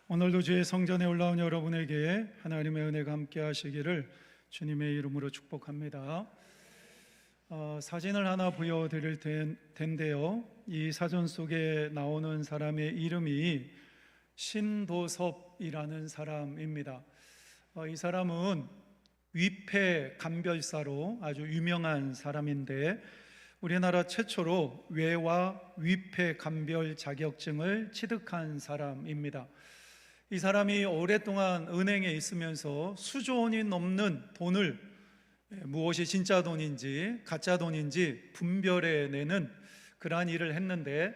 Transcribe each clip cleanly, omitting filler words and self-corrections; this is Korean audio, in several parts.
오늘도 주의 성전에 올라온 여러분에게 하나님의 은혜가 함께 하시기를 주님의 이름으로 축복합니다. 사진을 하나 보여드릴 텐데요, 이 사전 속에 나오는 사람의 이름이 신도섭이라는 사람입니다. 이 사람은 위패감별사로 아주 유명한 사람인데, 우리나라 최초로 외화 위패감별 자격증을 취득한 사람입니다. 이 사람이 오랫동안 은행에 있으면서 수조 원이 넘는 돈을 무엇이 진짜 돈인지 가짜 돈인지 분별해내는 그러한 일을 했는데,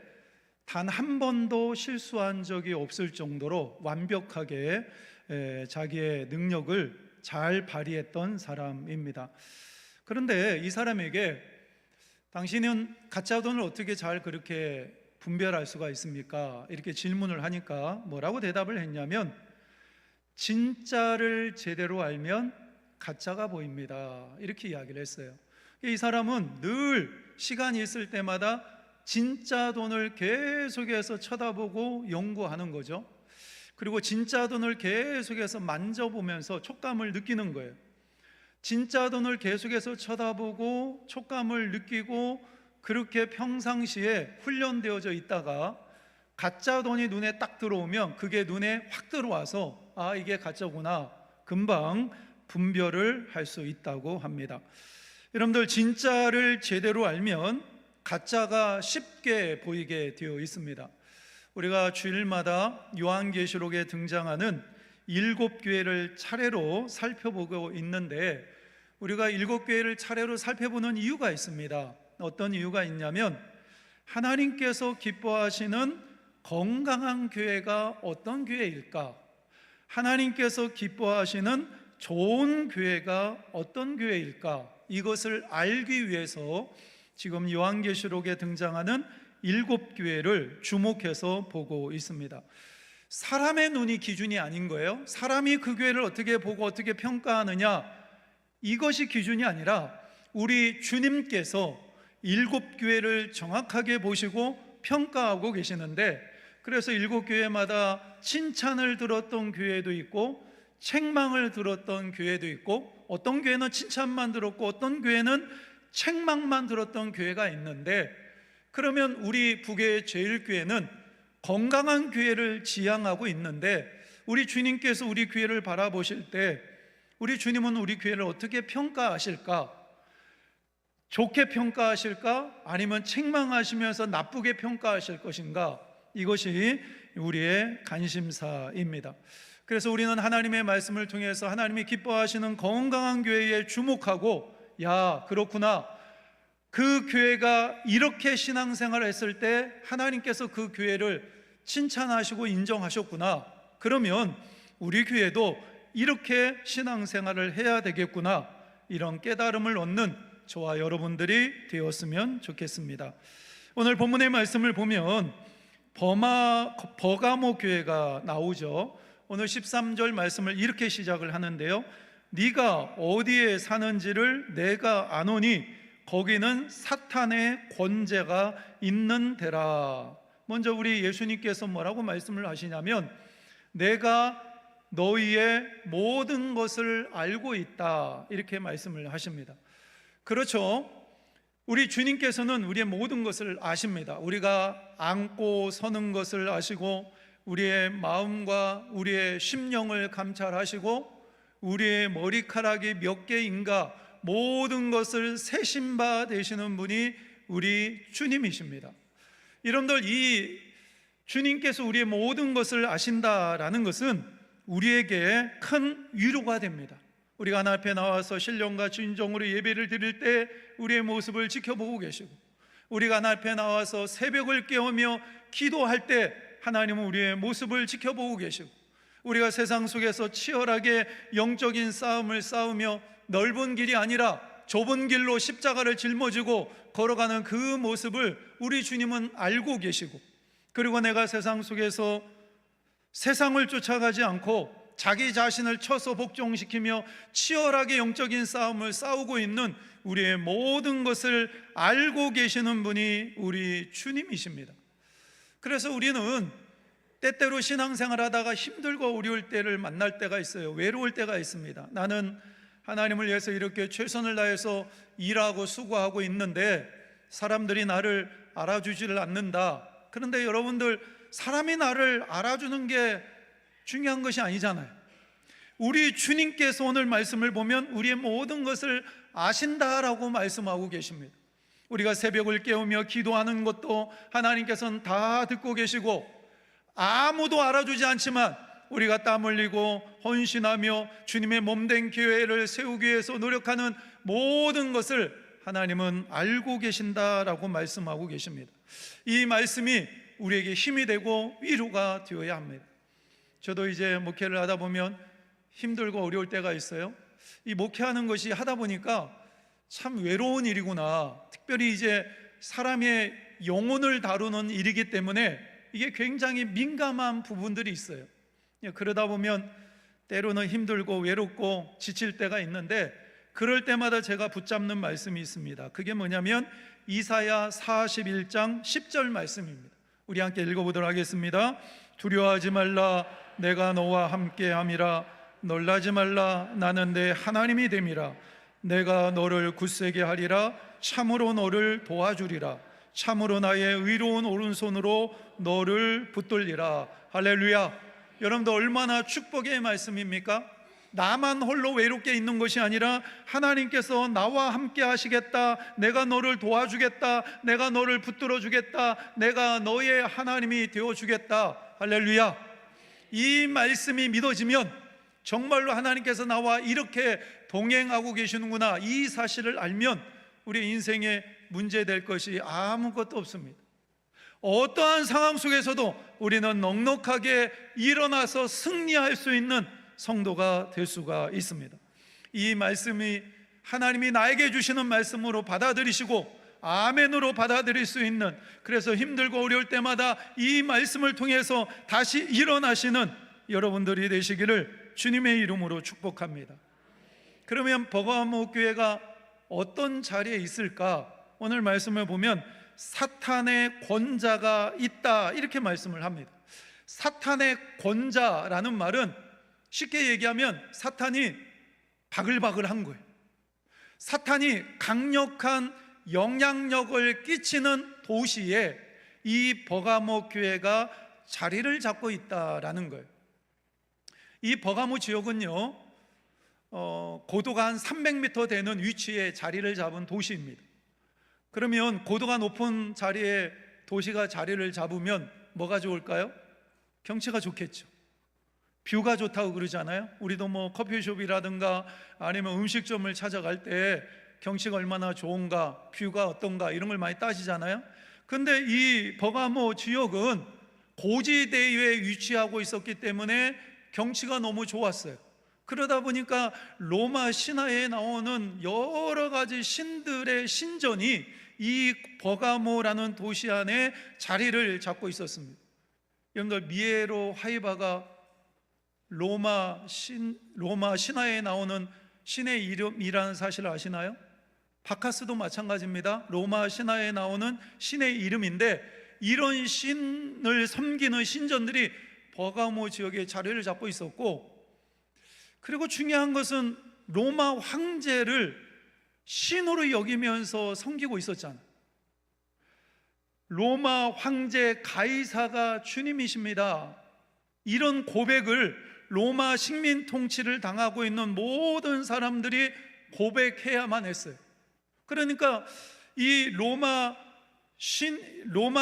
단 한 번도 실수한 적이 없을 정도로 완벽하게 자기의 능력을 잘 발휘했던 사람입니다. 그런데 이 사람에게 당신은 가짜 돈을 어떻게 잘 그렇게 분별할 수가 있습니까? 이렇게 질문을 하니까 뭐라고 대답을 했냐면, 진짜를 제대로 알면 가짜가 보입니다, 이렇게 이야기를 했어요. 이 사람은 늘 시간이 있을 때마다 진짜 돈을 계속해서 쳐다보고 연구하는 거죠. 그리고 진짜 돈을 계속해서 만져보면서 촉감을 느끼는 거예요. 진짜 돈을 계속해서 쳐다보고 촉감을 느끼고 그렇게 평상시에 훈련되어져 있다가 가짜 돈이 눈에 딱 들어오면 그게 눈에 확 들어와서 이게 가짜구나, 금방 분별을 할 수 있다고 합니다. 여러분들, 진짜를 제대로 알면 가짜가 쉽게 보이게 되어 있습니다. 우리가 주일마다 요한계시록에 등장하는 7교회를 차례로 살펴보고 있는데, 우리가 7교회를 차례로 살펴보는 이유가 있습니다. 어떤 이유가 있냐면, 하나님께서 기뻐하시는 건강한 교회가 어떤 교회일까? 하나님께서 기뻐하시는 좋은 교회가 어떤 교회일까? 이것을 알기 위해서 지금 요한계시록에 등장하는 7교회를 주목해서 보고 있습니다. 사람의 눈이 기준이 아닌 거예요. 사람이 그 교회를 어떻게 보고 어떻게 평가하느냐, 이것이 기준이 아니라 우리 주님께서 7교회를 정확하게 보시고 평가하고 계시는데, 그래서 7교회마다 칭찬을 들었던 교회도 있고 책망을 들었던 교회도 있고, 어떤 교회는 칭찬만 들었고 어떤 교회는 책망만 들었던 교회가 있는데, 그러면 우리 북의 제일교회는 건강한 교회를 지향하고 있는데, 우리 주님께서 우리 교회를 바라보실 때 우리 주님은 우리 교회를 어떻게 평가하실까? 좋게 평가하실까? 아니면 책망하시면서 나쁘게 평가하실 것인가? 이것이 우리의 관심사입니다. 그래서 우리는 하나님의 말씀을 통해서 하나님이 기뻐하시는 건강한 교회에 주목하고, 야, 그렇구나, 그 교회가 이렇게 신앙생활을 했을 때 하나님께서 그 교회를 칭찬하시고 인정하셨구나, 그러면 우리 교회도 이렇게 신앙생활을 해야 되겠구나, 이런 깨달음을 얻는 저와 여러분들이 되었으면 좋겠습니다. 오늘 본문의 말씀을 보면 버가모 교회가 나오죠. 오늘 13절 말씀을 이렇게 시작을 하는데요, 네가 어디에 사는지를 내가 아노니 거기는 사탄의 권세가 있는 데라. 먼저 우리 예수님께서 뭐라고 말씀을 하시냐면, 내가 너희의 모든 것을 알고 있다, 이렇게 말씀을 하십니다. 그렇죠. 우리 주님께서는 우리의 모든 것을 아십니다. 우리가 앉고 서는 것을 아시고, 우리의 마음과 우리의 심령을 감찰하시고, 우리의 머리카락이 몇 개인가 모든 것을 세신 바 되시는 분이 우리 주님이십니다. 여러분들, 이 주님께서 우리의 모든 것을 아신다라는 것은 우리에게 큰 위로가 됩니다. 우리가 하나님 앞에 나와서 신령과 진정으로 예배를 드릴 때 우리의 모습을 지켜보고 계시고, 우리가 하나님 앞에 나와서 새벽을 깨우며 기도할 때 하나님은 우리의 모습을 지켜보고 계시고, 우리가 세상 속에서 치열하게 영적인 싸움을 싸우며 넓은 길이 아니라 좁은 길로 십자가를 짊어지고 걸어가는 그 모습을 우리 주님은 알고 계시고, 그리고 내가 세상 속에서 세상을 쫓아가지 않고 자기 자신을 쳐서 복종시키며 치열하게 영적인 싸움을 싸우고 있는 우리의 모든 것을 알고 계시는 분이 우리 주님이십니다. 그래서 우리는 때때로 신앙생활 하다가 힘들고 어려울 때를 만날 때가 있어요. 외로울 때가 있습니다. 나는 하나님을 위해서 이렇게 최선을 다해서 일하고 수고하고 있는데 사람들이 나를 알아주지를 않는다. 그런데 여러분들, 사람이 나를 알아주는 게 중요한 것이 아니잖아요. 우리 주님께서 오늘 말씀을 보면 우리의 모든 것을 아신다라고 말씀하고 계십니다. 우리가 새벽을 깨우며 기도하는 것도 하나님께서는 다 듣고 계시고, 아무도 알아주지 않지만 우리가 땀 흘리고 헌신하며 주님의 몸된 교회를 세우기 위해서 노력하는 모든 것을 하나님은 알고 계신다라고 말씀하고 계십니다. 이 말씀이 우리에게 힘이 되고 위로가 되어야 합니다. 저도 이제 목회를 하다 보면 힘들고 어려울 때가 있어요. 이 목회하는 것이 하다 보니까 참 외로운 일이구나. 특별히 이제 사람의 영혼을 다루는 일이기 때문에 이게 굉장히 민감한 부분들이 있어요. 그러다 보면 때로는 힘들고 외롭고 지칠 때가 있는데, 그럴 때마다 제가 붙잡는 말씀이 있습니다. 그게 뭐냐면 이사야 41장 10절 말씀입니다. 우리 함께 읽어보도록 하겠습니다. 두려워하지 말라, 내가 너와 함께함이라. 놀라지 말라, 나는 내 하나님이 됨이라. 내가 너를 굳세게 하리라. 참으로 너를 도와주리라. 참으로 나의 의로운 오른손으로 너를 붙들리라. 할렐루야. 여러분들, 얼마나 축복의 말씀입니까? 나만 홀로 외롭게 있는 것이 아니라 하나님께서 나와 함께 하시겠다, 내가 너를 도와주겠다, 내가 너를 붙들어 주겠다, 내가 너의 하나님이 되어주겠다. 할렐루야. 이 말씀이 믿어지면 정말로 하나님께서 나와 이렇게 동행하고 계시는구나, 이 사실을 알면 우리 인생에 문제될 것이 아무것도 없습니다. 어떠한 상황 속에서도 우리는 넉넉하게 일어나서 승리할 수 있는 성도가 될 수가 있습니다. 이 말씀이 하나님이 나에게 주시는 말씀으로 받아들이시고 아멘으로 받아들일 수 있는, 그래서 힘들고 어려울 때마다 이 말씀을 통해서 다시 일어나시는 여러분들이 되시기를 주님의 이름으로 축복합니다. 그러면 버가모 교회가 어떤 자리에 있을까? 오늘 말씀을 보면 사탄의 권자가 있다, 이렇게 말씀을 합니다. 사탄의 권자라는 말은 쉽게 얘기하면 사탄이 바글바글한 거예요. 사탄이 강력한 영향력을 끼치는 도시에 이 버가모 교회가 자리를 잡고 있다라는 거예요. 이 버가모 지역은요, 고도가 한 300m 되는 위치에 자리를 잡은 도시입니다. 그러면 고도가 높은 자리에 도시가 자리를 잡으면 뭐가 좋을까요? 경치가 좋겠죠. 뷰가 좋다고 그러잖아요. 우리도 뭐 커피숍이라든가 아니면 음식점을 찾아갈 때 경치가 얼마나 좋은가, 뷰가 어떤가, 이런 걸 많이 따지잖아요. 근데 이 버가모 지역은 고지대에 위치하고 있었기 때문에 경치가 너무 좋았어요. 그러다 보니까 로마 신화에 나오는 여러 가지 신들의 신전이 이 버가모라는 도시 안에 자리를 잡고 있었습니다. 여러분들, 미에로 하이바가 로마 신화에 나오는 신의 이름이라는 사실을 아시나요? 바카스도 마찬가지입니다. 로마 신화에 나오는 신의 이름인데, 이런 신을 섬기는 신전들이 버가모 지역에 자리를 잡고 있었고, 그리고 중요한 것은 로마 황제를 신으로 여기면서 섬기고 있었잖아요. 로마 황제 가이사가 주님이십니다, 이런 고백을 로마 식민 통치를 당하고 있는 모든 사람들이 고백해야만 했어요. 그러니까 이 로마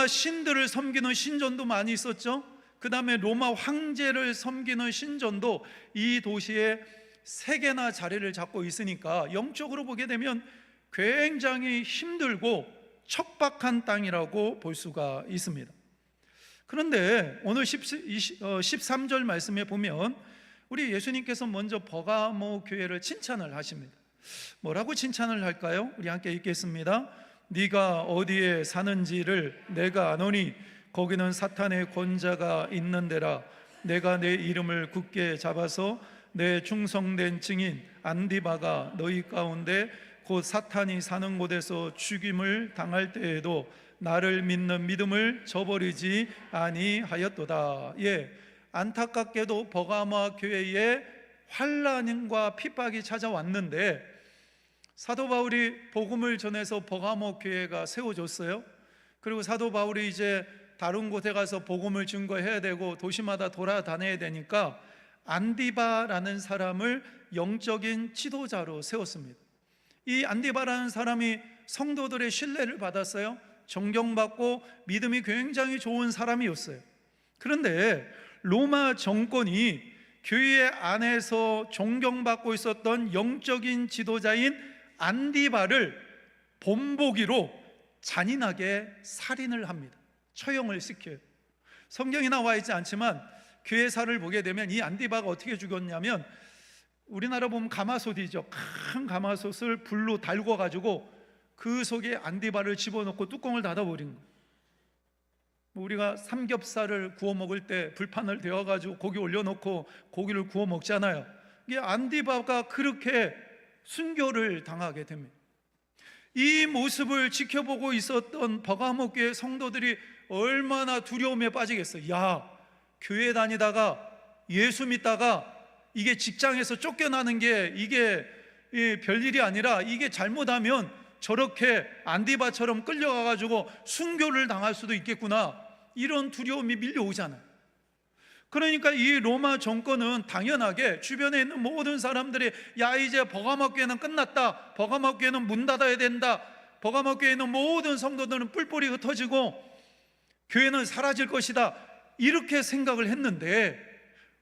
신들을 섬기는 신전도 많이 있었죠. 그 다음에 로마 황제를 섬기는 신전도 이 도시에 3개나 자리를 잡고 있으니까 영적으로 보게 되면 굉장히 힘들고 척박한 땅이라고 볼 수가 있습니다. 그런데 오늘 13절 말씀에 보면 우리 예수님께서 먼저 버가모 교회를 칭찬을 하십니다. 뭐라고 칭찬을 할까요? 우리 함께 읽겠습니다. 네가 어디에 사는지를 내가 아노니 거기는 사탄의 권자가 있는 데라. 내가 내 이름을 굳게 잡아서 내 충성된 증인 안디바가 너희 가운데 곧 사탄이 사는 곳에서 죽임을 당할 때에도 나를 믿는 믿음을 저버리지 아니하였도다. 예, 안타깝게도 버가모 교회에 환난과 핍박이 찾아왔는데 사도 바울이 복음을 전해서 버가모 교회가 세워졌어요. 그리고 사도 바울이 이제 다른 곳에 가서 복음을 증거해야 되고 도시마다 돌아다녀야 되니까 안디바라는 사람을 영적인 지도자로 세웠습니다. 이 안디바라는 사람이 성도들의 신뢰를 받았어요. 존경받고 믿음이 굉장히 좋은 사람이었어요. 그런데 로마 정권이 교회 안에서 존경받고 있었던 영적인 지도자인 안디바를 본보기로 잔인하게 살인을 합니다. 처형을 시켜요. 성경에 나와 있지 않지만 교회사를 보게 되면 이 안디바가 어떻게 죽었냐면, 우리나라 보면 가마솥이죠. 큰 가마솥을 불로 달궈가지고 그 속에 안디바를 집어넣고 뚜껑을 닫아버린 거예요. 우리가 삼겹살을 구워 먹을 때 불판을 데워가지고 고기 올려놓고 고기를 구워 먹잖아요. 이게 안디바가 그렇게 순교를 당하게 됩니다. 이 모습을 지켜보고 있었던 버가모 교회 성도들이 얼마나 두려움에 빠지겠어요. 야, 교회 다니다가 예수 믿다가 이게 직장에서 쫓겨나는 게 이게 별일이 아니라 이게 잘못하면 저렇게 안디바처럼 끌려가가지고 순교를 당할 수도 있겠구나, 이런 두려움이 밀려오잖아요. 그러니까 이 로마 정권은 당연하게 주변에 있는 모든 사람들이 야, 이제 버가모 교회는 끝났다, 버가모 교회는 문 닫아야 된다, 버가모 교회에 있는 모든 성도들은 뿔뿔이 흩어지고 교회는 사라질 것이다, 이렇게 생각을 했는데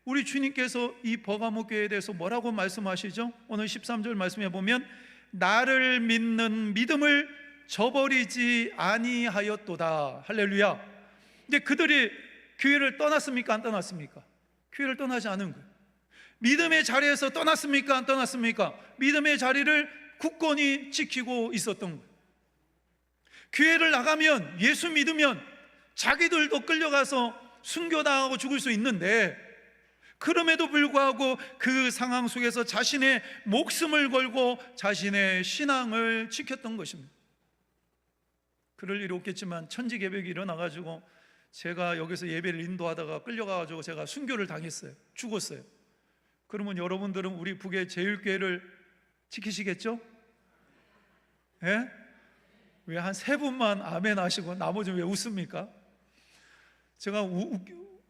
우리 주님께서 이 버가모 교회에 대해서 뭐라고 말씀하시죠? 오늘 13절 말씀해 보면 나를 믿는 믿음을 저버리지 아니하였도다. 할렐루야. 이제 그들이 교회를 떠났습니까? 안 떠났습니까? 교회를 떠나지 않은 거예요. 믿음의 자리에서 떠났습니까? 안 떠났습니까? 믿음의 자리를 굳건히 지키고 있었던 거예요. 교회를 나가면, 예수 믿으면 자기들도 끌려가서 순교당하고 죽을 수 있는데, 그럼에도 불구하고 그 상황 속에서 자신의 목숨을 걸고 자신의 신앙을 지켰던 것입니다. 그럴 일이 없겠지만 천지개벽이 일어나가지고 제가 여기서 예배를 인도하다가 끌려가가지고 제가 순교를 당했어요. 죽었어요. 그러면 여러분들은 우리 북의 제일교회를 지키시겠죠? 예? 왜 한 세 분만 아멘 하시고 나머지는 왜 웃습니까? 제가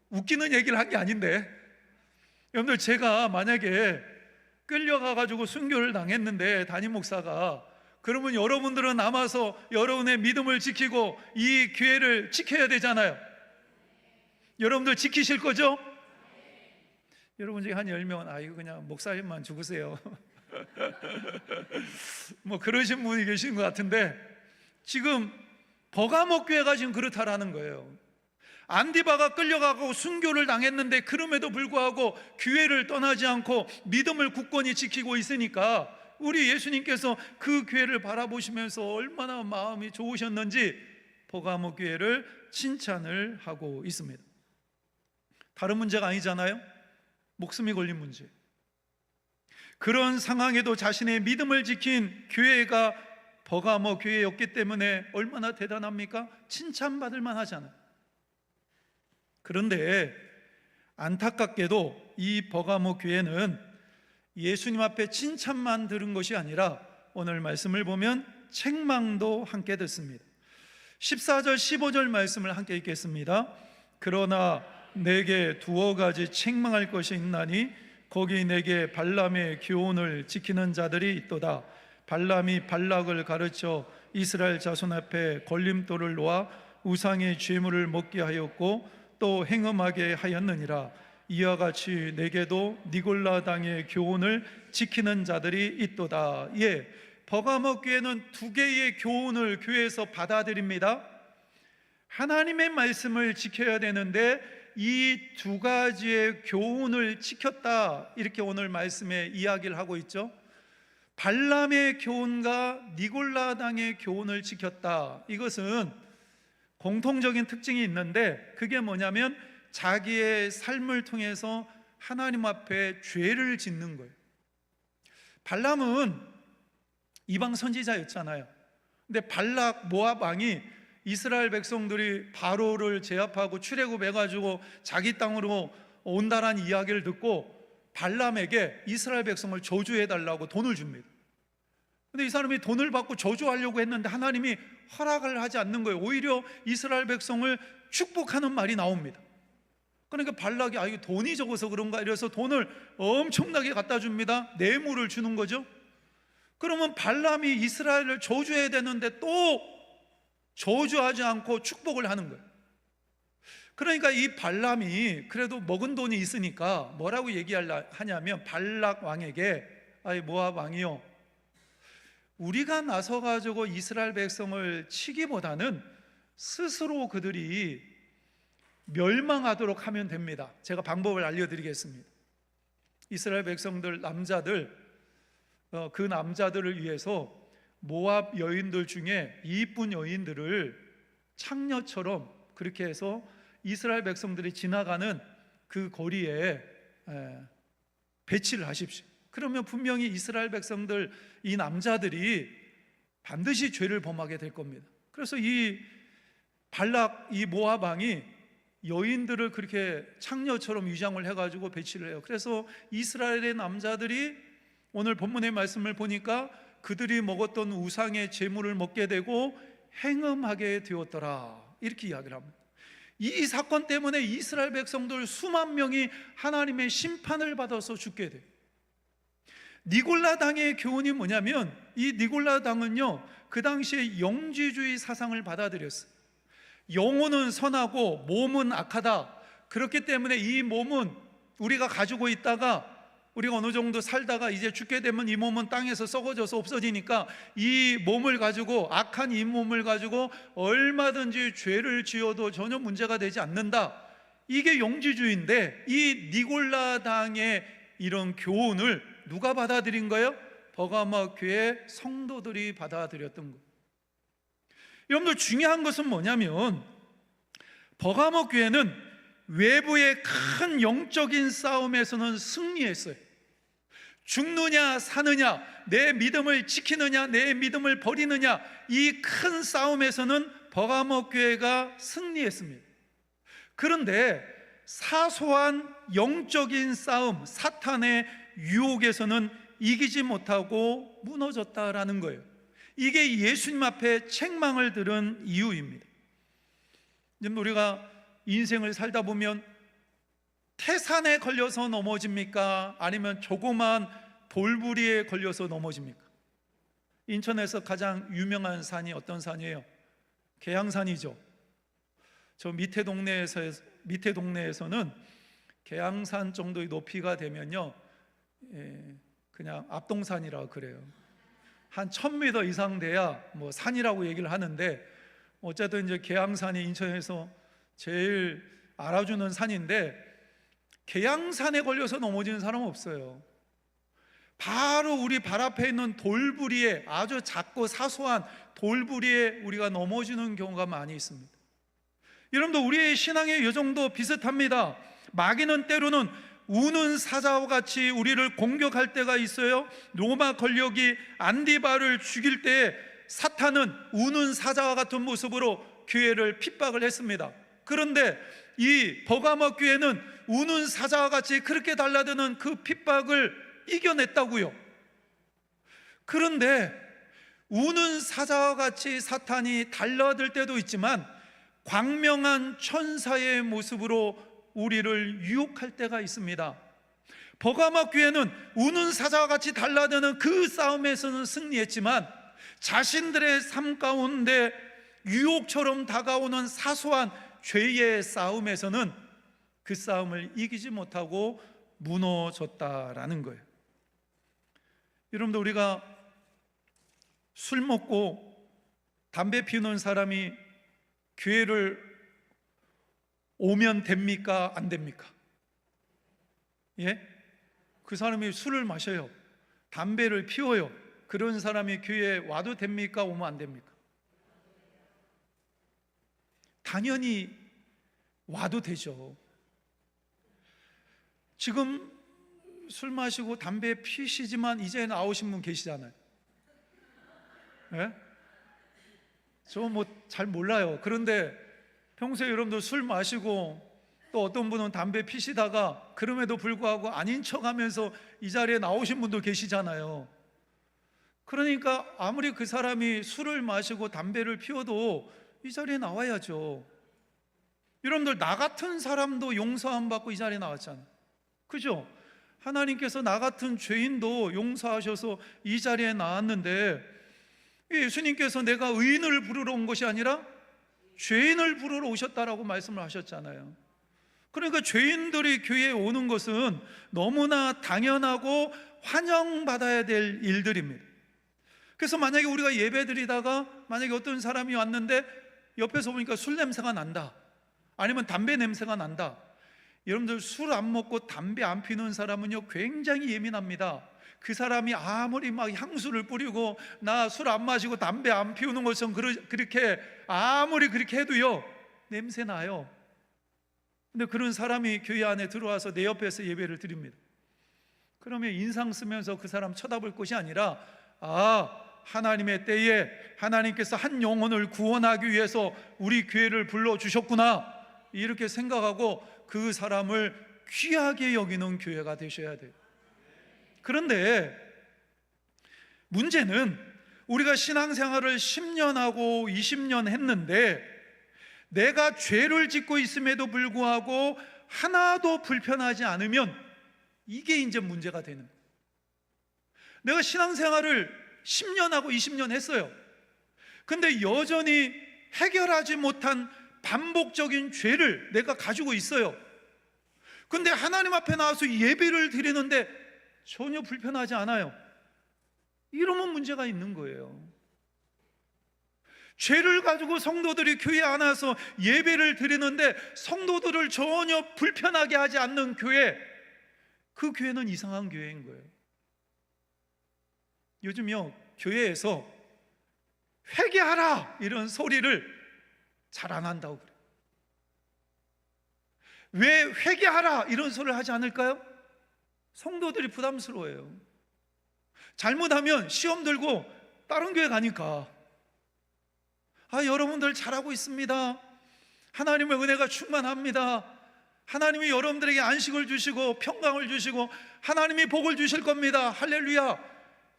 웃기는 얘기를 한 게 아닌데, 여러분들, 제가 만약에 끌려가가지고 순교를 당했는데 담임 목사가, 그러면 여러분들은 남아서 여러분의 믿음을 지키고 이 교회를 지켜야 되잖아요. 여러분들 지키실 거죠? 여러분 중에 한 10명은 이거 그냥 목사님만 죽으세요 뭐 그러신 분이 계신 것 같은데, 지금 버가모 교회가 지금 그렇다라는 거예요. 안디바가 끌려가고 순교를 당했는데 그럼에도 불구하고 교회를 떠나지 않고 믿음을 굳건히 지키고 있으니까 우리 예수님께서 그 교회를 바라보시면서 얼마나 마음이 좋으셨는지 버가모 교회를 칭찬을 하고 있습니다. 다른 문제가 아니잖아요. 목숨이 걸린 문제. 그런 상황에도 자신의 믿음을 지킨 교회가 버가모 교회였기 때문에 얼마나 대단합니까? 칭찬받을 만하잖아요. 그런데 안타깝게도 이 버가모 교회는 예수님 앞에 칭찬만 들은 것이 아니라 오늘 말씀을 보면 책망도 함께 듣습니다. 14절 15절 말씀을 함께 읽겠습니다. 그러나 내게 두어 가지 책망할 것이 있나니 거기 내게 발람의 교훈을 지키는 자들이 있도다. 발람이 발락을 가르쳐 이스라엘 자손 앞에 걸림돌을 놓아 우상의 죄물을 먹게 하였고 또 행음하게 하였느니라. 이와 같이 내게도 니골라 당의 교훈을 지키는 자들이 있도다. 예, 버가모 교회는 두 개의 교훈을 교회에서 받아들입니다. 하나님의 말씀을 지켜야 되는데 이 두 가지의 교훈을 지켰다, 이렇게 오늘 말씀에 이야기를 하고 있죠. 발람의 교훈과 니골라 당의 교훈을 지켰다. 이것은 공통적인 특징이 있는데 그게 뭐냐면 자기의 삶을 통해서 하나님 앞에 죄를 짓는 거예요. 발람은 이방 선지자였잖아요. 근데 발락 모압 왕이 이스라엘 백성들이 바로를 제압하고 출애굽해가지고 자기 땅으로 온다는 이야기를 듣고 발람에게 이스라엘 백성을 저주해달라고 돈을 줍니다. 근데 이 사람이 돈을 받고 저주하려고 했는데 하나님이 허락을 하지 않는 거예요. 오히려 이스라엘 백성을 축복하는 말이 나옵니다. 그러니까 발락이 이거 돈이 적어서 그런가 이래서 돈을 엄청나게 갖다 줍니다. 뇌물을 주는 거죠. 그러면 발람이 이스라엘을 저주해야 되는데 또 저주하지 않고 축복을 하는 거예요. 그러니까 이 발람이 그래도 먹은 돈이 있으니까 뭐라고 얘기하냐면 발락 왕에게 모압 왕이요, 우리가 나서가지고 이스라엘 백성을 치기보다는 스스로 그들이 멸망하도록 하면 됩니다. 제가 방법을 알려드리겠습니다. 이스라엘 백성들 남자들, 그 남자들을 위해서 모압 여인들 중에 이쁜 여인들을 창녀처럼 그렇게 해서 이스라엘 백성들이 지나가는 그 거리에 배치를 하십시오. 그러면 분명히 이스라엘 백성들, 이 남자들이 반드시 죄를 범하게 될 겁니다. 그래서 이 발락, 이 모압 왕이 여인들을 그렇게 창녀처럼 위장을 해가지고 배치를 해요. 그래서 이스라엘의 남자들이 오늘 본문의 말씀을 보니까 그들이 먹었던 우상의 제물을 먹게 되고 행음하게 되었더라, 이렇게 이야기를 합니다. 이 사건 때문에 이스라엘 백성들 수만 명이 하나님의 심판을 받아서 죽게 돼요. 니골라 당의 교훈이 뭐냐면, 이 니골라 당은요, 그 당시에 영지주의 사상을 받아들였어요. 영혼은 선하고 몸은 악하다. 그렇기 때문에 이 몸은 우리가 가지고 있다가 우리가 어느 정도 살다가 이제 죽게 되면 이 몸은 땅에서 썩어져서 없어지니까 이 몸을 가지고, 악한 이 몸을 가지고 얼마든지 죄를 지어도 전혀 문제가 되지 않는다. 이게 영지주의인데, 이 니골라 당의 이런 교훈을 누가 받아들인 거예요? 버가모 교회 성도들이 받아들였던 거예요. 여러분들, 중요한 것은 뭐냐면 버가모 교회는 외부의 큰 영적인 싸움에서는 승리했어요. 죽느냐 사느냐, 내 믿음을 지키느냐 내 믿음을 버리느냐, 이 큰 싸움에서는 버가모 교회가 승리했습니다. 그런데 사소한 영적인 싸움, 사탄의 유혹에서는 이기지 못하고 무너졌다라는 거예요. 이게 예수님 앞에 책망을 들은 이유입니다. 우리가 인생을 살다 보면 태산에 걸려서 넘어집니까? 아니면 조그만 돌부리에 걸려서 넘어집니까? 인천에서 가장 유명한 산이 어떤 산이에요? 계양산이죠. 저 밑에 동네에서는 계양산 정도의 높이가 되면요, 그냥 압동산이라고 그래요. 한 1000m 이상 돼야 뭐 산이라고 얘기를 하는데, 어쨌든 이제 계양산이 인천에서 제일 알아주는 산인데, 계양산에 걸려서 넘어지는 사람은 없어요. 바로 우리 발 앞에 있는 돌부리에, 아주 작고 사소한 돌부리에 우리가 넘어지는 경우가 많이 있습니다. 여러분도 우리의 신앙의 여정도 비슷합니다. 마귀는 때로는 우는 사자와 같이 우리를 공격할 때가 있어요. 로마 권력이 안디바를 죽일 때 사탄은 우는 사자와 같은 모습으로 교회를 핍박을 했습니다. 그런데 이 버가모 교회는 우는 사자와 같이 그렇게 달라드는 그 핍박을 이겨냈다고요. 그런데 우는 사자와 같이 사탄이 달라들 때도 있지만 광명한 천사의 모습으로 우리를 유혹할 때가 있습니다. 버가모 교회는 우는 사자와 같이 달라드는 그 싸움에서는 승리했지만 자신들의 삶 가운데 유혹처럼 다가오는 사소한 죄의 싸움에서는 그 싸움을 이기지 못하고 무너졌다라는 거예요. 여러분들, 우리가 술 먹고 담배 피우는 사람이 교회를 오면 됩니까? 안 됩니까? 예? 그 사람이 술을 마셔요. 담배를 피워요. 그런 사람이 교회에 와도 됩니까? 오면 안 됩니까? 당연히 와도 되죠. 지금 술 마시고 담배 피시지만 이제 나오신 분 계시잖아요. 예? 저 뭐 잘 몰라요. 그런데 평소에 여러분들 술 마시고 또 어떤 분은 담배 피시다가 그럼에도 불구하고 아닌 척하면서 이 자리에 나오신 분도 계시잖아요. 그러니까 아무리 그 사람이 술을 마시고 담배를 피워도 이 자리에 나와야죠. 여러분들, 나 같은 사람도 용서함 받고 이 자리에 나왔잖아요. 그죠? 하나님께서 나 같은 죄인도 용서하셔서 이 자리에 나왔는데, 예수님께서 내가 의인을 부르러 온 것이 아니라 죄인을 부르러 오셨다라고 말씀을 하셨잖아요. 그러니까 죄인들이 교회에 오는 것은 너무나 당연하고 환영받아야 될 일들입니다. 그래서 만약에 우리가 예배드리다가 만약에 어떤 사람이 왔는데 옆에서 보니까 술 냄새가 난다, 아니면 담배 냄새가 난다. 여러분들, 술 안 먹고 담배 안 피우는 사람은요 굉장히 예민합니다. 그 사람이 아무리 막 향수를 뿌리고 나 술 안 마시고 담배 안 피우는 것처럼 그렇게 아무리 그렇게 해도요 냄새 나요. 근데 그런 사람이 교회 안에 들어와서 내 옆에서 예배를 드립니다. 그러면 인상 쓰면서 그 사람 쳐다볼 것이 아니라, 아, 하나님의 때에 하나님께서 한 영혼을 구원하기 위해서 우리 교회를 불러주셨구나, 이렇게 생각하고 그 사람을 귀하게 여기는 교회가 되셔야 돼요. 그런데 문제는 우리가 신앙생활을 10년 하고 20년 했는데 내가 죄를 짓고 있음에도 불구하고 하나도 불편하지 않으면 이게 이제 문제가 되는 거예요. 내가 신앙생활을 10년 하고 20년 했어요. 근데 여전히 해결하지 못한 반복적인 죄를 내가 가지고 있어요. 근데 하나님 앞에 나와서 예배를 드리는데 전혀 불편하지 않아요. 이러면 문제가 있는 거예요. 죄를 가지고 성도들이 교회 안 와서 예배를 드리는데 성도들을 전혀 불편하게 하지 않는 교회, 그 교회는 이상한 교회인 거예요. 요즘요 교회에서 회개하라 이런 소리를 잘 안 한다고 그래요. 왜 회개하라 이런 소리를 하지 않을까요? 성도들이 부담스러워해요. 잘못하면 시험 들고 다른 교회 가니까, 아, 여러분들 잘하고 있습니다, 하나님의 은혜가 충만합니다, 하나님이 여러분들에게 안식을 주시고 평강을 주시고 하나님이 복을 주실 겁니다, 할렐루야,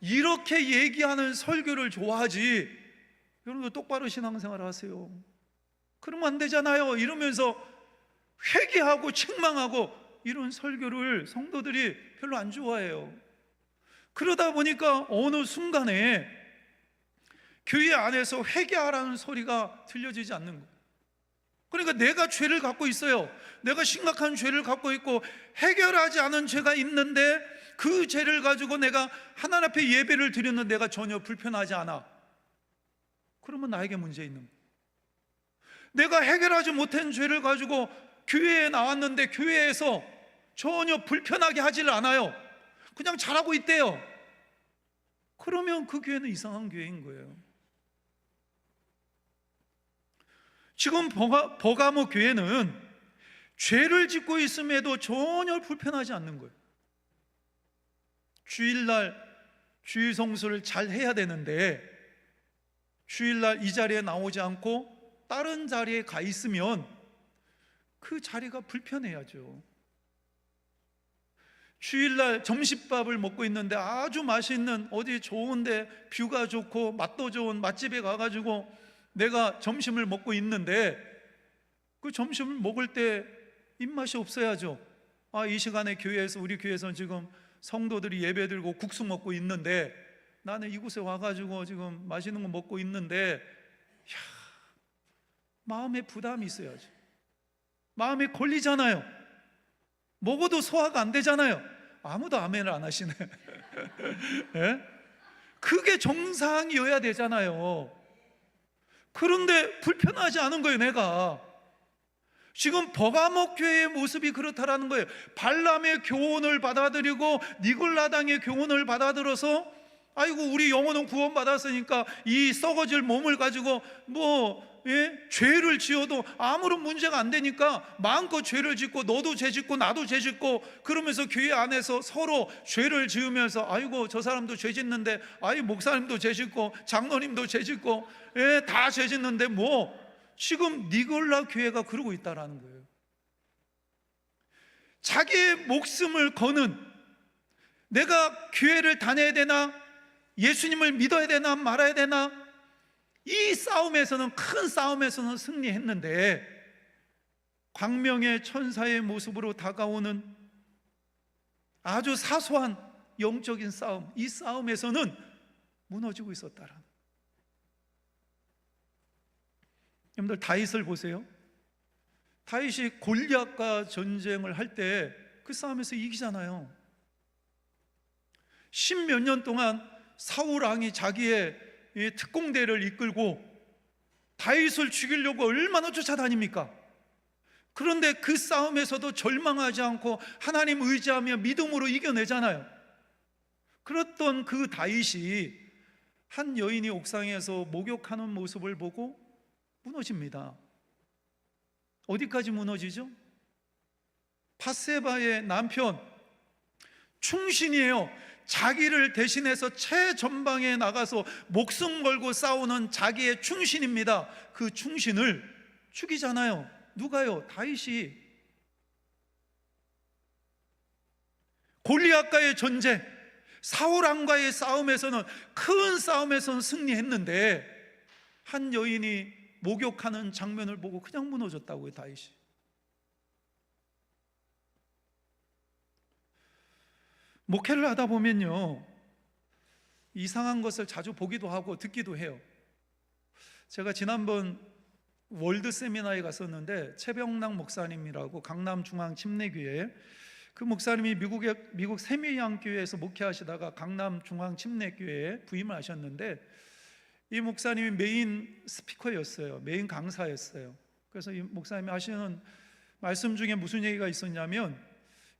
이렇게 얘기하는 설교를 좋아하지, 여러분들 똑바로 신앙생활 하세요. 그러면 안 되잖아요. 이러면서 회개하고 책망하고 이런 설교를 성도들이 별로 안 좋아해요. 그러다 보니까 어느 순간에 교회 안에서 회개하라는 소리가 들려지지 않는 거예요. 그러니까 내가 죄를 갖고 있어요. 내가 심각한 죄를 갖고 있고 해결하지 않은 죄가 있는데 그 죄를 가지고 내가 하나님 앞에 예배를 드리는 내가 전혀 불편하지 않아. 그러면 나에게 문제 있는 거예요. 내가 해결하지 못한 죄를 가지고 교회에 나왔는데 교회에서 전혀 불편하게 하질 않아요. 그냥 잘하고 있대요. 그러면 그 교회는 이상한 교회인 거예요. 지금 버가모 교회는 죄를 짓고 있음에도 전혀 불편하지 않는 거예요. 주일날 주일 성수를 잘 해야 되는데 주일날 이 자리에 나오지 않고 다른 자리에 가 있으면 그 자리가 불편해야죠. 주일날 점심밥을 먹고 있는데 아주 맛있는 어디 좋은데 뷰가 좋고 맛도 좋은 맛집에 가가지고 내가 점심을 먹고 있는데 그 점심을 먹을 때 입맛이 없어야죠. 아, 이 시간에 교회에서, 우리 교회에서는 지금 성도들이 예배드리고 국수 먹고 있는데 나는 이곳에 와가지고 지금 맛있는 거 먹고 있는데, 마음에 부담이 있어야죠. 마음에 걸리잖아요. 먹어도 소화가 안 되잖아요. 아무도 아멘을 안 하시네. 예? 그게 정상이어야 되잖아요. 그런데 불편하지 않은 거예요. 내가 지금 버가모 교회의 모습이 그렇다라는 거예요. 발람의 교훈을 받아들이고 니골라당의 교훈을 받아들여서 아이고 우리 영혼은 구원받았으니까 이 썩어질 몸을 가지고 뭐 죄를 지어도 아무런 문제가 안 되니까 마음껏 죄를 짓고, 너도 죄 짓고 나도 죄 짓고, 그러면서 교회 안에서 서로 죄를 지으면서, 아이고 저 사람도 죄 짓는데, 아이 목사님도 죄 짓고 장로님도 죄 짓고, 다 죄 짓는데 뭐, 지금 니골라 교회가 그러고 있다라는 거예요. 자기의 목숨을 거는, 내가 교회를 다녀야 되나, 예수님을 믿어야 되나 말아야 되나, 이 싸움에서는, 큰 싸움에서는 승리했는데, 광명의 천사의 모습으로 다가오는 아주 사소한 영적인 싸움, 이 싸움에서는 무너지고 있었다라는. 여러분들 다윗을 보세요. 다윗이 골리앗과 전쟁을 할 때 그 싸움에서 이기잖아요. 10몇 년 동안 사울 왕이 자기의 특공대를 이끌고 다윗을 죽이려고 얼마나 쫓아다닙니까? 그런데 그 싸움에서도 절망하지 않고 하나님 의지하며 믿음으로 이겨내잖아요. 그랬던 그 다윗이 한 여인이 옥상에서 목욕하는 모습을 보고 무너집니다. 어디까지 무너지죠? 밧세바의 남편, 충신이에요. 자기를 대신해서 최전방에 나가서 목숨 걸고 싸우는 자기의 충신입니다. 그 충신을 죽이잖아요. 누가요? 다윗이. 골리앗과의 전쟁, 사울 왕과의 싸움에서는, 큰 싸움에서는 승리했는데, 한 여인이 목욕하는 장면을 보고 그냥 무너졌다고요, 다윗이. 목회를 하다 보면요, 이상한 것을 자주 보기도 하고 듣기도 해요. 제가 지난번 월드 세미나에 갔었는데, 최병락 목사님이라고 강남 중앙 침례교회, 그 목사님이 미국 세미양교회에서 목회하시다가 강남 중앙 침례교회에 부임을 하셨는데, 이 목사님이 메인 스피커였어요. 메인 강사였어요. 그래서 이 목사님이 하시는 말씀 중에 무슨 얘기가 있었냐면,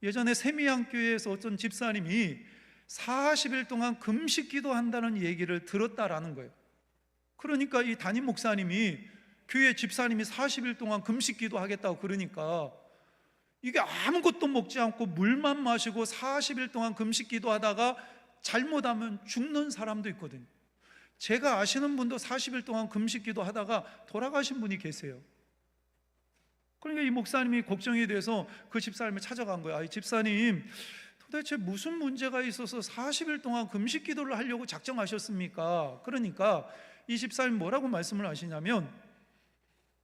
예전에 세미양교회에서 어떤 집사님이 40일 동안 금식 기도한다는 얘기를 들었다라는 거예요. 그러니까 이 담임 목사님이, 교회 집사님이 40일 동안 금식 기도하겠다고 그러니까, 이게 아무것도 먹지 않고 물만 마시고 40일 동안 금식 기도하다가 잘못하면 죽는 사람도 있거든요. 제가 아시는 분도 40일 동안 금식 기도하다가 돌아가신 분이 계세요. 그러니까 이 목사님이 걱정이 돼서 그 집사님을 찾아간 거예요. 이 집사님, 도대체 무슨 문제가 있어서 40일 동안 금식 기도를 하려고 작정하셨습니까? 그러니까 이 집사님 뭐라고 말씀을 하시냐면,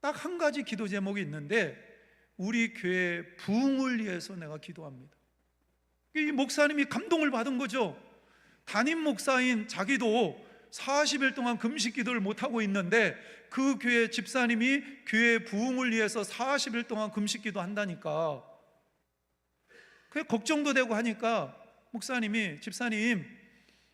딱 한 가지 기도 제목이 있는데, 우리 교회 부흥을 위해서 내가 기도합니다. 이 목사님이 감동을 받은 거죠. 담임 목사인 자기도 40일 동안 금식 기도를 못하고 있는데, 그 교회 집사님이 교회 부흥을 위해서 40일 동안 금식 기도 한다니까. 그게 걱정도 되고 하니까 목사님이, 집사님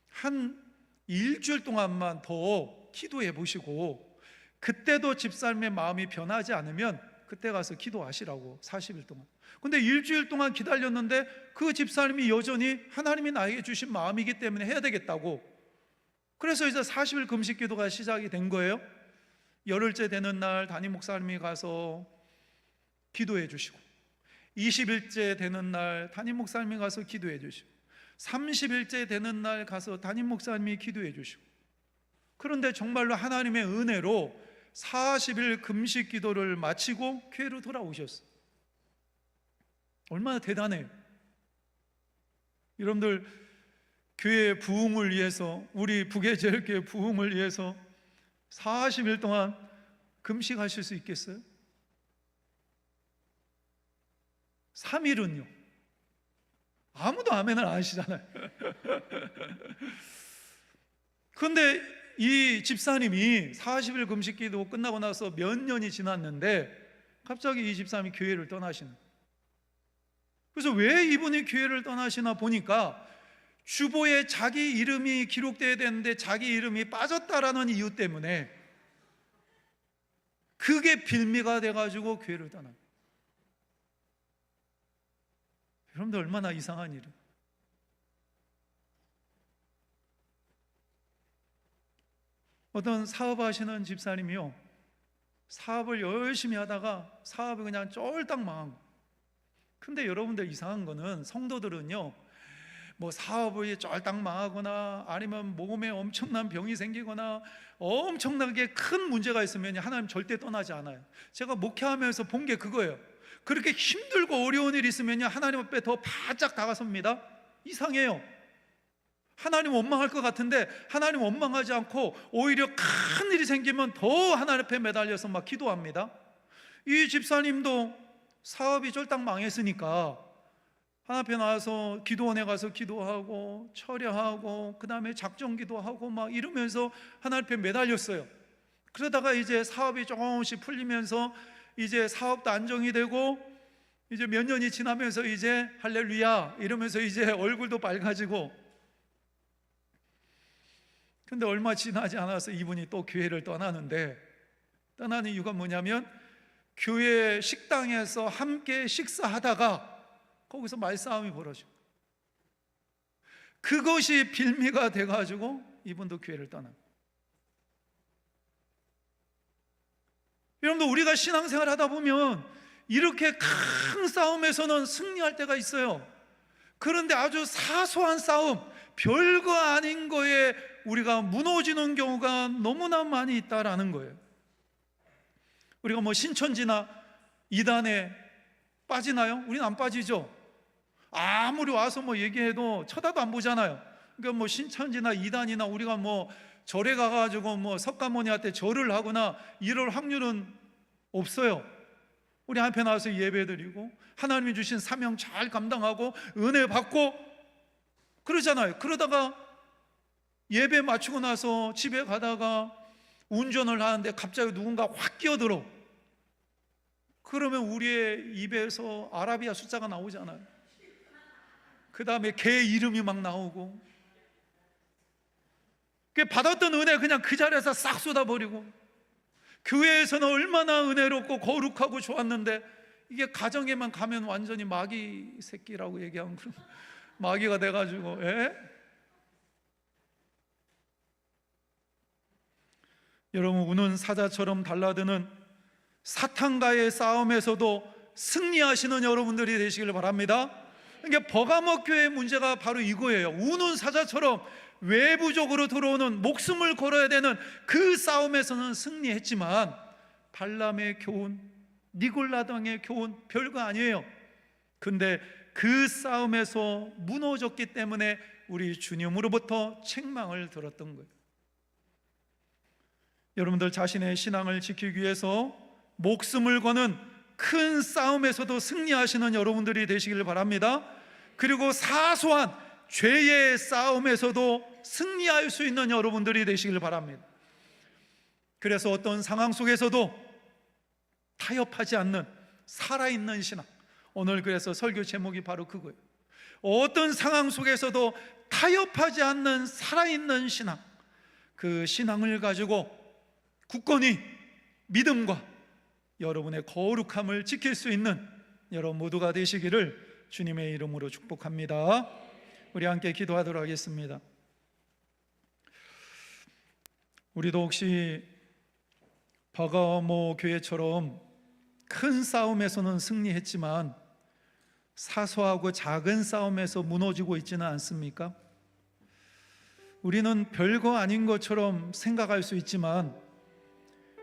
한 일주일 동안만 더 기도해 보시고, 그때도 집사님의 마음이 변하지 않으면 그때 가서 기도하시라고. 40일 동안. 근데 일주일 동안 기다렸는데 그 집사님이 여전히 하나님이 나에게 주신 마음이기 때문에 해야 되겠다고. 그래서 이제 40일 금식 기도가 시작이 된 거예요. 열흘째 되는 날 담임 목사님이 가서 기도해 주시고, 20일째 되는 날 담임 목사님이 가서 기도해 주시고, 30일째 되는 날 가서 담임 목사님이 기도해 주시고, 그런데 정말로 하나님의 은혜로 40일 금식 기도를 마치고 교회로 돌아오셨어요. 얼마나 대단해요. 여러분들, 교회 부흥을 위해서, 우리 북예제일교회 부흥을 위해서 40일 동안 금식하실 수 있겠어요? 3일은요? 아무도 아멘을 안 하시잖아요. 그런데 이 집사님이 40일 금식 기도 끝나고 나서 몇 년이 지났는데 갑자기 이 집사님이 교회를 떠나시는 거예요. 그래서 왜 이분이 교회를 떠나시나 보니까, 주보에 자기 이름이 기록되어야 되는데 자기 이름이 빠졌다라는 이유 때문에 그게 빌미가 돼가지고 교회를 떠나요. 여러분들, 얼마나 이상한 일이에요. 어떤 사업하시는 집사님이요, 사업을 열심히 하다가 사업이 그냥 쫄딱 망한 거예요. 근데 여러분들 이상한 거는 성도들은요, 뭐 사업이 쫄딱 망하거나 아니면 몸에 엄청난 병이 생기거나 엄청나게 큰 문제가 있으면 하나님 절대 떠나지 않아요. 제가 목회하면서 본 게 그거예요. 그렇게 힘들고 어려운 일이 있으면 하나님 앞에 더 바짝 다가섭니다. 이상해요. 하나님 원망할 것 같은데 하나님 원망하지 않고 오히려 큰 일이 생기면 더 하나님 앞에 매달려서 막 기도합니다. 이 집사님도 사업이 쫄딱 망했으니까 하나님 앞에 나와서 기도원에 가서 기도하고 철야하고 그 다음에 작정기도 하고 막 이러면서 하나님 앞에 매달렸어요. 그러다가 이제 사업이 조금씩 풀리면서 이제 사업도 안정이 되고 이제 몇 년이 지나면서 이제 할렐루야 이러면서 이제 얼굴도 밝아지고, 근데 얼마 지나지 않아서 이분이 또 교회를 떠나는 이유가 뭐냐면 교회 식당에서 함께 식사하다가 거기서 말싸움이 벌어지고 그것이 빌미가 돼가지고 이분도 교회를 떠납니다. 여러분들, 우리가 신앙생활 하다 보면 이렇게 큰 싸움에서는 승리할 때가 있어요. 그런데 아주 사소한 싸움, 별거 아닌 거에 우리가 무너지는 경우가 너무나 많이 있다라는 거예요. 우리가 뭐 신천지나 이단에 빠지나요? 우리는 안 빠지죠. 아무리 와서 뭐 얘기해도 쳐다도 안 보잖아요. 그러니까 뭐 신천지나 이단이나 우리가 뭐 절에 가가지고 뭐 석가모니한테 절을 하거나 이럴 확률은 없어요. 우리 앞에 나와서 예배드리고 하나님이 주신 사명 잘 감당하고 은혜 받고 그러잖아요. 그러다가 예배 마치고 나서 집에 가다가 운전을 하는데 갑자기 누군가 확 끼어들어. 그러면 우리의 입에서 아라비아 숫자가 나오잖아요. 그 다음에 개 이름이 막 나오고, 받았던 은혜 그냥 그 자리에서 싹 쏟아버리고, 교회에서는 얼마나 은혜롭고 거룩하고 좋았는데 이게 가정에만 가면 완전히 마귀 새끼라고 얘기하면 그런 마귀가 돼가지고, 여러분, 우는 사자처럼 달라드는 사탄과의 싸움에서도 승리하시는 여러분들이 되시길 바랍니다. 그러니까 버가모 교회의 문제가 바로 이거예요. 우는 사자처럼 외부적으로 들어오는 목숨을 걸어야 되는 그 싸움에서는 승리했지만 발람의 교훈, 니골라당의 교훈 별거 아니에요. 근데 그 싸움에서 무너졌기 때문에 우리 주님으로부터 책망을 들었던 거예요. 여러분들 자신의 신앙을 지키기 위해서 목숨을 거는 큰 싸움에서도 승리하시는 여러분들이 되시길 바랍니다. 그리고 사소한 죄의 싸움에서도 승리할 수 있는 여러분들이 되시길 바랍니다. 그래서 어떤 상황 속에서도 타협하지 않는 살아있는 신앙, 오늘 그래서 설교 제목이 바로 그거예요. 어떤 상황 속에서도 타협하지 않는 살아있는 신앙, 그 신앙을 가지고 굳건히 믿음과 여러분의 거룩함을 지킬 수 있는 여러분 모두가 되시기를 주님의 이름으로 축복합니다. 우리 함께 기도하도록 하겠습니다. 우리도 혹시 버가모 교회처럼 큰 싸움에서는 승리했지만 사소하고 작은 싸움에서 무너지고 있지는 않습니까? 우리는 별거 아닌 것처럼 생각할 수 있지만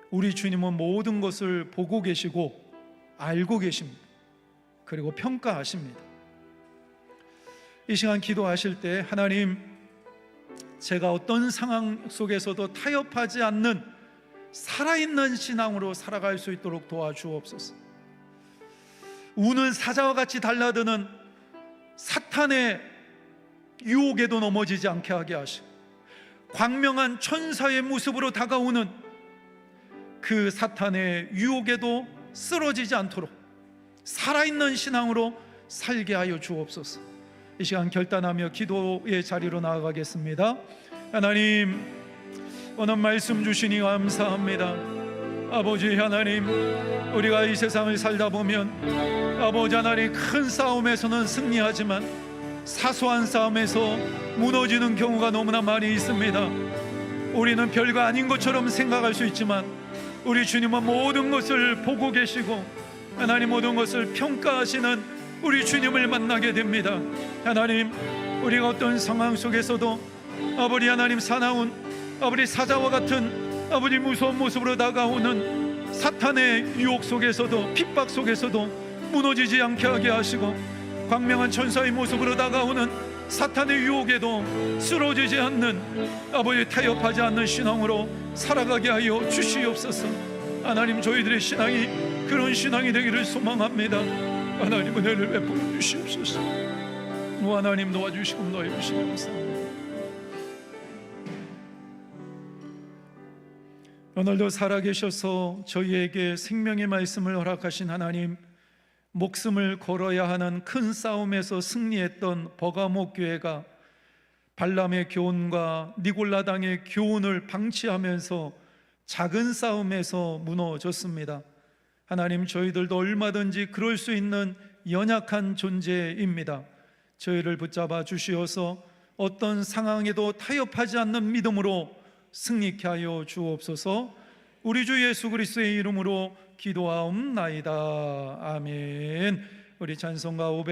우리 주님은 모든 것을 보고 계시고 알고 계십니다. 그리고 평가하십니다. 이 시간 기도하실 때 하나님, 제가 어떤 상황 속에서도 타협하지 않는 살아있는 신앙으로 살아갈 수 있도록 도와주옵소서. 우는 사자와 같이 달라드는 사탄의 유혹에도 넘어지지 않게 하게 하시고, 광명한 천사의 모습으로 다가오는 그 사탄의 유혹에도 쓰러지지 않도록 살아있는 신앙으로 살게 하여 주옵소서. 이 시간 결단하며 기도의 자리로 나아가겠습니다. 하나님, 오늘 말씀 주시니 감사합니다. 아버지 하나님, 우리가 이 세상을 살다 보면 아버지 하나님, 큰 싸움에서는 승리하지만 사소한 싸움에서 무너지는 경우가 너무나 많이 있습니다. 우리는 별거 아닌 것처럼 생각할 수 있지만 우리 주님은 모든 것을 보고 계시고 하나님 모든 것을 평가하시는 우리 주님을 만나게 됩니다. 하나님, 우리가 어떤 상황 속에서도 아버지 하나님 사나운 아버지 사자와 같은 아버지 무서운 모습으로 다가오는 사탄의 유혹 속에서도 핍박 속에서도 무너지지 않게 하게 하시고 광명한 천사의 모습으로 다가오는 사탄의 유혹에도 쓰러지지 않는 아버지 타협하지 않는 신앙으로 살아가게 하여 주시옵소서. 하나님, 저희들의 신앙이 그런 신앙이 되기를 소망합니다. 하나님, 은혜를 베풀어 주시옵소서. 하나님, 도와주시고 너희 주시옵소서. 감사합니다. 오늘도 살아계셔서 저희에게 생명의 말씀을 허락하신 하나님, 목숨을 걸어야 하는 큰 싸움에서 승리했던 버가모 교회가 발람의 교훈과 니골라당의 교훈을 방치하면서 작은 싸움에서 무너졌습니다. 하나님, 저희들도 얼마든지 그럴 수 있는 연약한 존재입니다. 저희를 붙잡아 주시어서 어떤 상황에도 타협하지 않는 믿음으로 승리케 하여 주옵소서. 우리 주 예수 그리스도의 이름으로 기도하옵나이다. 아멘. 우리 찬송가 500